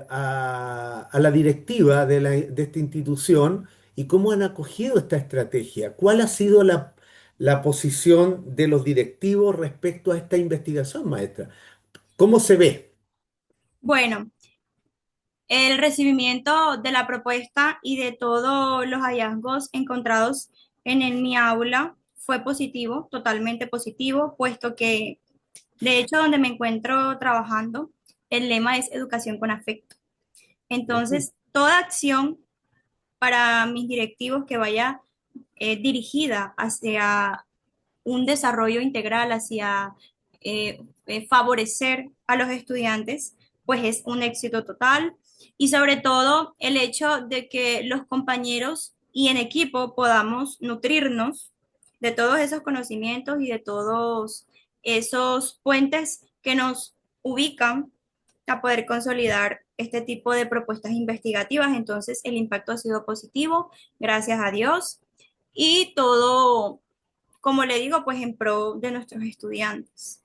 a la directiva de esta institución y cómo han acogido esta estrategia. ¿Cuál ha sido la posición de los directivos respecto a esta investigación, maestra? ¿Cómo se ve? Bueno, el recibimiento de la propuesta y de todos los hallazgos encontrados mi aula fue positivo, totalmente positivo, puesto que, de hecho, donde me encuentro trabajando, el lema es educación con afecto. Ujú. Entonces, toda acción para mis directivos que vaya dirigida hacia un desarrollo integral, hacia favorecer a los estudiantes, pues es un éxito total. Y sobre todo el hecho de que los compañeros y en equipo podamos nutrirnos de todos esos conocimientos y de todos esos puentes que nos ubican a poder consolidar este tipo de propuestas investigativas. Entonces, el impacto ha sido positivo, gracias a Dios, y todo, como le digo, pues en pro de nuestros estudiantes.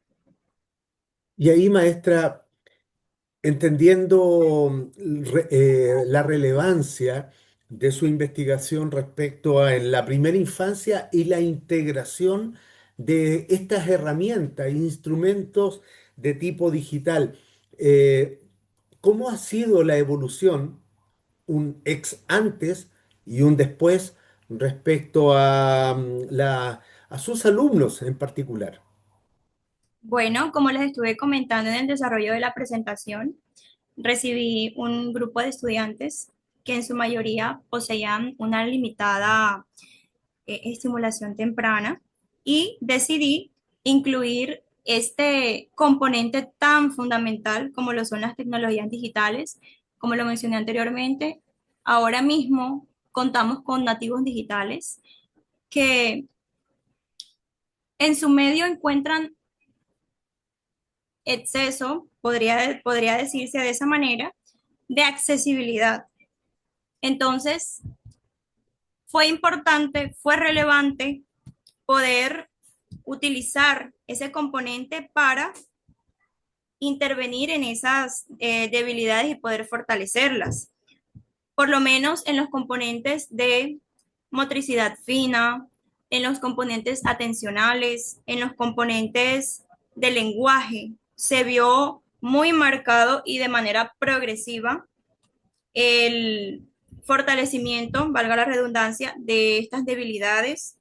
Y ahí, maestra, entendiendo la relevancia de su investigación respecto a en la primera infancia y la integración de estas herramientas e instrumentos de tipo digital. eh, ¿Cómo ha sido la evolución, un ex antes y un después respecto a, a sus alumnos en particular? Bueno, como les estuve comentando en el desarrollo de la presentación, recibí un grupo de estudiantes que en su mayoría poseían una limitada estimulación temprana y decidí incluir este componente tan fundamental como lo son las tecnologías digitales. Como lo mencioné anteriormente, ahora mismo contamos con nativos digitales que en su medio encuentran exceso, podría decirse de esa manera, de accesibilidad. Entonces, fue importante, fue relevante poder utilizar ese componente para intervenir en esas debilidades y poder fortalecerlas, por lo menos en los componentes de motricidad fina, en los componentes atencionales, en los componentes de lenguaje. Se vio muy marcado y de manera progresiva el fortalecimiento, valga la redundancia, de estas debilidades.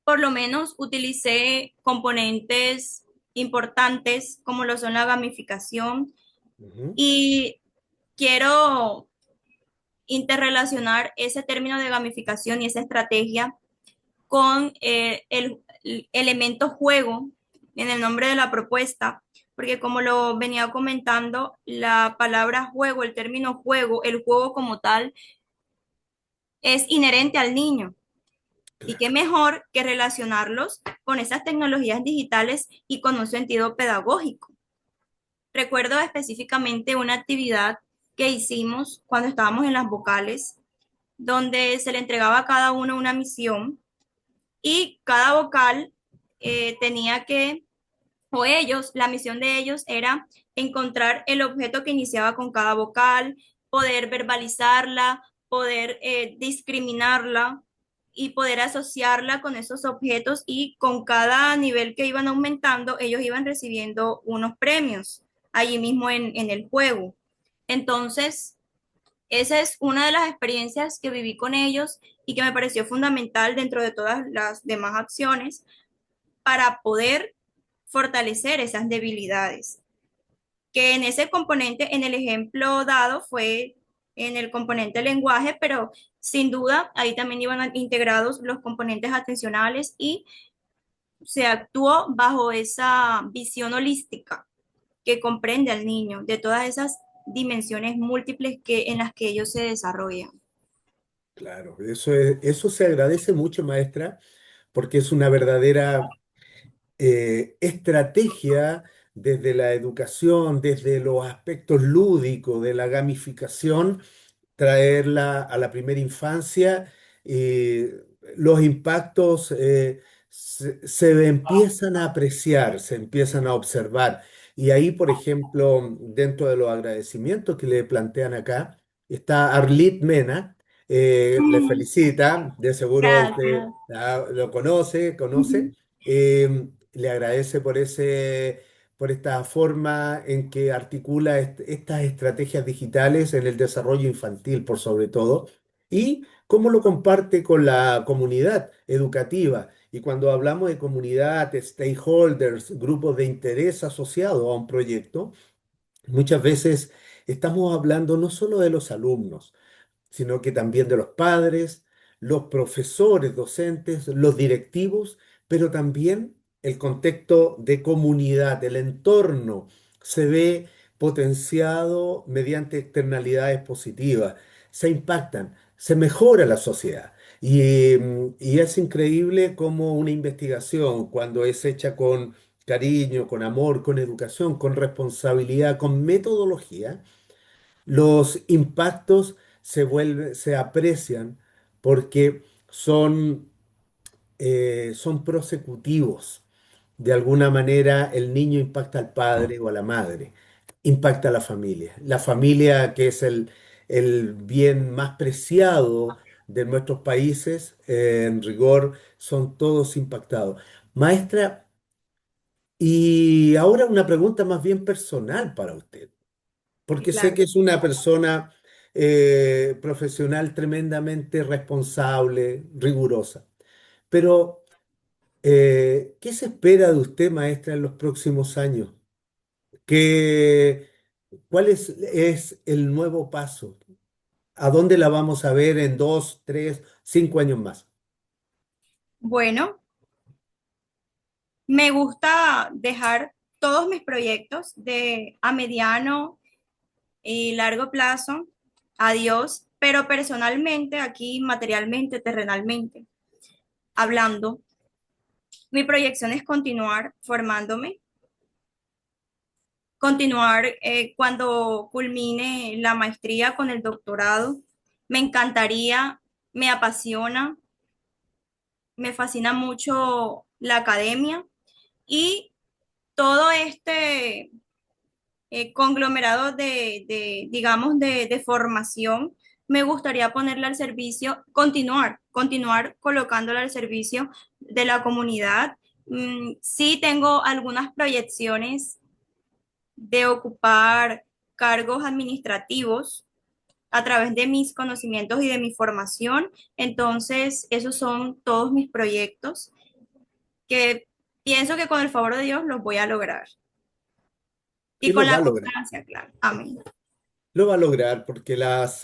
Por lo menos utilicé componentes importantes como lo son la gamificación Ujú. y quiero interrelacionar ese término de gamificación y esa estrategia con el elemento juego en el nombre de la propuesta, porque como lo venía comentando, la palabra juego, el término juego, el juego como tal, es inherente al niño. Y qué mejor que relacionarlos con esas tecnologías digitales y con un sentido pedagógico. Recuerdo específicamente una actividad que hicimos cuando estábamos en las vocales, donde se le entregaba a cada uno una misión y cada vocal tenía que, o ellos, la misión de ellos era encontrar el objeto que iniciaba con cada vocal, poder verbalizarla, poder discriminarla y poder asociarla con esos objetos y con cada nivel que iban aumentando, ellos iban recibiendo unos premios allí mismo en el juego. Entonces, esa es una de las experiencias que viví con ellos y que me pareció fundamental dentro de todas las demás acciones para poder fortalecer esas debilidades. Que en ese componente, en el ejemplo dado, fue en el componente lenguaje, pero sin duda ahí también iban integrados los componentes atencionales y se actuó bajo esa visión holística que comprende al niño de todas esas dimensiones múltiples en las que ellos se desarrollan. Claro, eso se agradece mucho, maestra, porque es una verdadera estrategia desde la educación, desde los aspectos lúdicos de la gamificación, traerla a la primera infancia, los impactos se empiezan a apreciar, se empiezan a observar. Y ahí, por ejemplo, dentro de los agradecimientos que le plantean acá, está Arlit Mena, le felicita, de seguro usted Gracias. lo conoce, le agradece por esta forma en que articula estas estrategias digitales en el desarrollo infantil, por sobre todo, y cómo lo comparte con la comunidad educativa. Y cuando hablamos de comunidad, stakeholders, grupos de interés asociados a un proyecto, muchas veces estamos hablando no solo de los alumnos, sino que también de los padres, los profesores, docentes, los directivos, pero también el contexto de comunidad, el entorno se ve potenciado mediante externalidades positivas, se impactan, se mejora la sociedad. Y es increíble cómo una investigación, cuando es hecha con cariño, con amor, con educación, con responsabilidad, con metodología, los impactos se aprecian porque son prosecutivos. De alguna manera, el niño impacta al padre o a la madre, impacta a la familia. La familia, que es el bien más preciado de nuestros países, en rigor, son todos impactados. Maestra, y ahora una pregunta más bien personal para usted, Sí, porque sé claro. que es una persona profesional tremendamente responsable, rigurosa. Pero, ¿qué se espera de usted, maestra, en los próximos años? ¿Qué, cuál es el nuevo paso? ¿A dónde la vamos a ver en 2, 3, 5 años más? Bueno, me gusta dejar todos mis proyectos de a mediano y largo plazo a Dios, pero personalmente, aquí materialmente, terrenalmente, hablando, mi proyección es continuar formándome, continuar cuando culmine la maestría con el doctorado. Me encantaría, me apasiona, me fascina mucho la academia y todo este conglomerado digamos, de formación, me gustaría ponerla al servicio, continuar colocándola al servicio de la comunidad. Sí tengo algunas proyecciones de ocupar cargos administrativos a través de mis conocimientos y de mi formación. Entonces, esos son todos mis proyectos que pienso que con el favor de Dios los voy a lograr. Y Y con lo va la a lograr. constancia, claro. Amén. Lo va a lograr porque las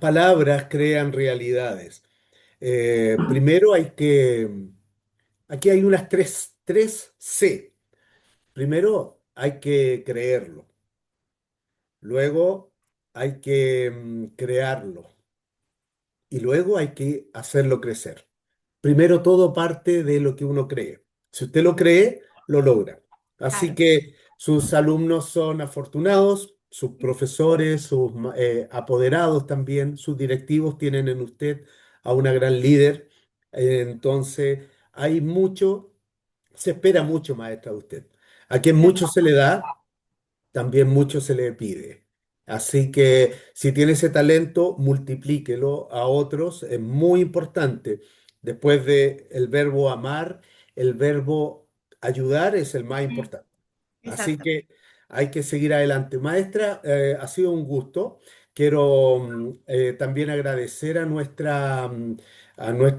palabras crean realidades. Primero aquí hay unas tres C. Primero hay que creerlo, luego hay que crearlo y luego hay que hacerlo crecer. Primero todo parte de lo que uno cree. Si usted lo cree, lo logra. Así Claro. que sus alumnos son afortunados, sus profesores, sus apoderados también, sus directivos tienen en usted a una gran líder. Entonces, hay mucho, se espera mucho, maestra, de usted. A quien mucho se le da, también mucho se le pide. Así que si tiene ese talento, multiplíquelo a otros, es muy importante. Después de el verbo amar, el verbo ayudar es el más importante. Así Exacto. que hay que seguir adelante. Maestra, ha sido un gusto. Quiero también agradecer a nuestra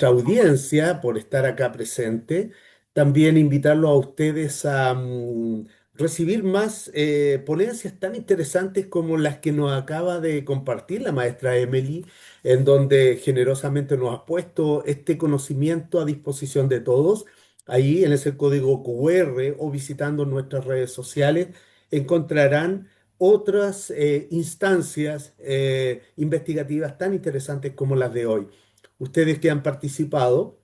audiencia por estar acá presente. También invitarlo a ustedes a recibir más ponencias tan interesantes como las que nos acaba de compartir la maestra Emily, en donde generosamente nos ha puesto este conocimiento a disposición de todos. Ahí en ese código QR o visitando nuestras redes sociales encontrarán otras instancias investigativas tan interesantes como las de hoy. Ustedes que han participado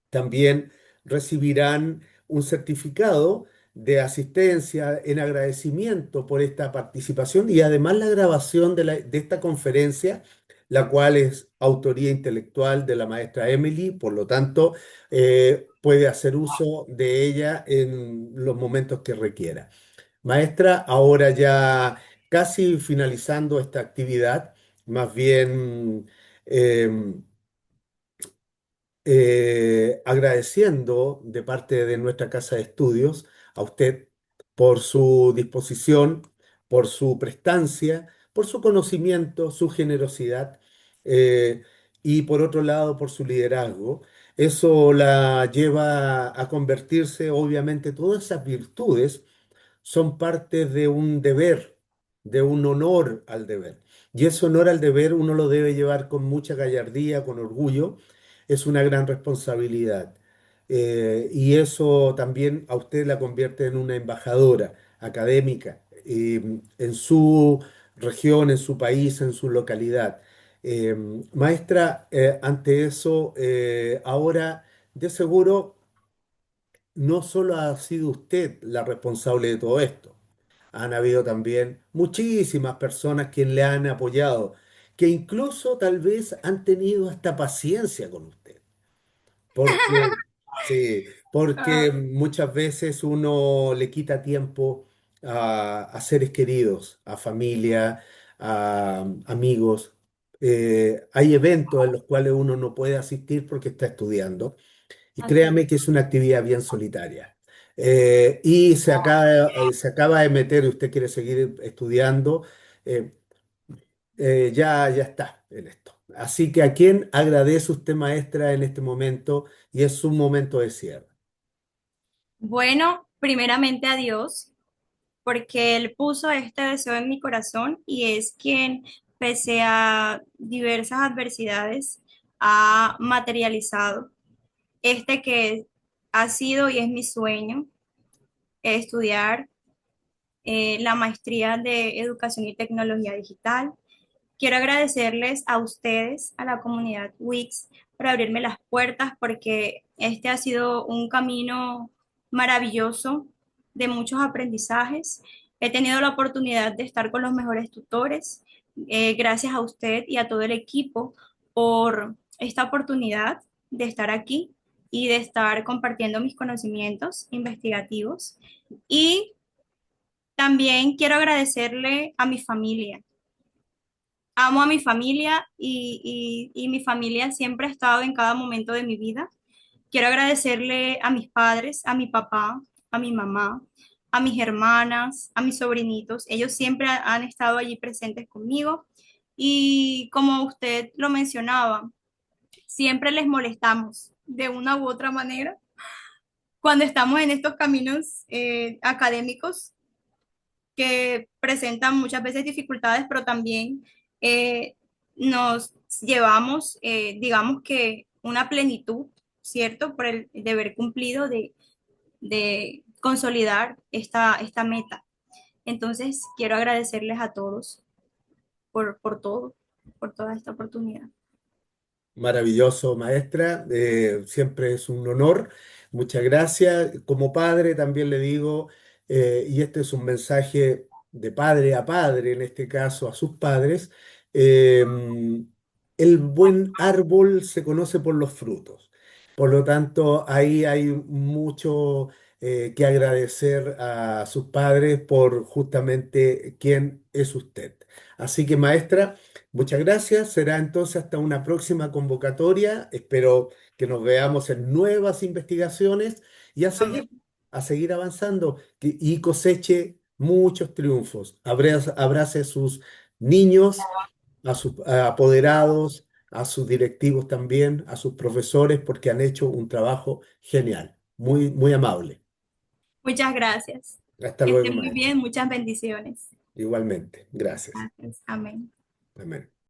también recibirán un certificado de asistencia en agradecimiento por esta participación y además la grabación de esta conferencia, la cual es autoría intelectual de la maestra Emily, por lo tanto, puede hacer uso de ella en los momentos que requiera. Maestra, ahora ya casi finalizando esta actividad, más bien... em, agradeciendo de parte de nuestra casa de estudios a usted por su disposición, por su prestancia, por su conocimiento, su generosidad y por otro lado por su liderazgo. Eso la lleva a convertirse, obviamente, todas esas virtudes son parte de un deber, de un honor al deber. Y ese honor al deber uno lo debe llevar con mucha gallardía, con orgullo. Es una gran responsabilidad. Y eso también a usted la convierte en una embajadora académica en su región, en su país, en su localidad. Eh, Maestra, ante eso, ahora de seguro no solo ha sido usted la responsable de todo esto, han habido también muchísimas personas que le han apoyado, que incluso tal vez han tenido hasta paciencia con usted, porque sí, porque Ah, muchas veces uno le quita tiempo a seres queridos, a familia, a amigos. Hay eventos en los cuales uno no puede asistir porque está estudiando. Y así es. créame que es una actividad bien solitaria. Y se acaba de meter y usted quiere seguir estudiando, eh, ya está en esto. Así que a quién agradece usted, maestra, en este momento y es un momento de cierre. Bueno, primeramente a Dios, porque Él puso este deseo en mi corazón y es quien, pese a diversas adversidades, ha materializado este que ha sido y es mi sueño, estudiar la maestría de Educación y Tecnología Digital. Quiero agradecerles a ustedes, a la comunidad Wix, por abrirme las puertas, porque este ha sido un camino maravilloso de muchos aprendizajes. He tenido la oportunidad de estar con los mejores tutores. Gracias a usted y a todo el equipo por esta oportunidad de estar aquí y de estar compartiendo mis conocimientos investigativos. Y también quiero agradecerle a mi familia. Amo a mi familia y mi familia siempre ha estado en cada momento de mi vida. Quiero agradecerle a mis padres, a mi papá, a mi mamá, a mis hermanas, a mis sobrinitos. Ellos siempre han estado allí presentes conmigo y como usted lo mencionaba, siempre les molestamos de una u otra manera, cuando estamos en estos caminos académicos que presentan muchas veces dificultades, pero también eh, nos llevamos, digamos que una plenitud, ¿cierto? Por el deber cumplido de consolidar esta meta. Entonces, quiero agradecerles a todos por todo, por toda esta oportunidad. Maravilloso, maestra. Siempre es un honor. Muchas gracias. Como padre también le digo, y este es un mensaje de padre a padre, en este caso a sus padres, eh, el buen árbol se conoce por los frutos. Por lo tanto, ahí hay mucho que agradecer a sus padres por justamente quién es usted. Así que, maestra. Muchas gracias. Será entonces hasta una próxima convocatoria. Espero que nos veamos en nuevas investigaciones y Amén. a seguir avanzando y coseche muchos triunfos. Abrace a sus niños, a sus apoderados, a sus directivos también, a sus profesores, porque han hecho un trabajo genial. Muy, muy amable. Muchas gracias. Hasta Que luego, estén muy maestra. bien, muchas bendiciones. Igualmente. Gracias. Gracias. Amén. Amén.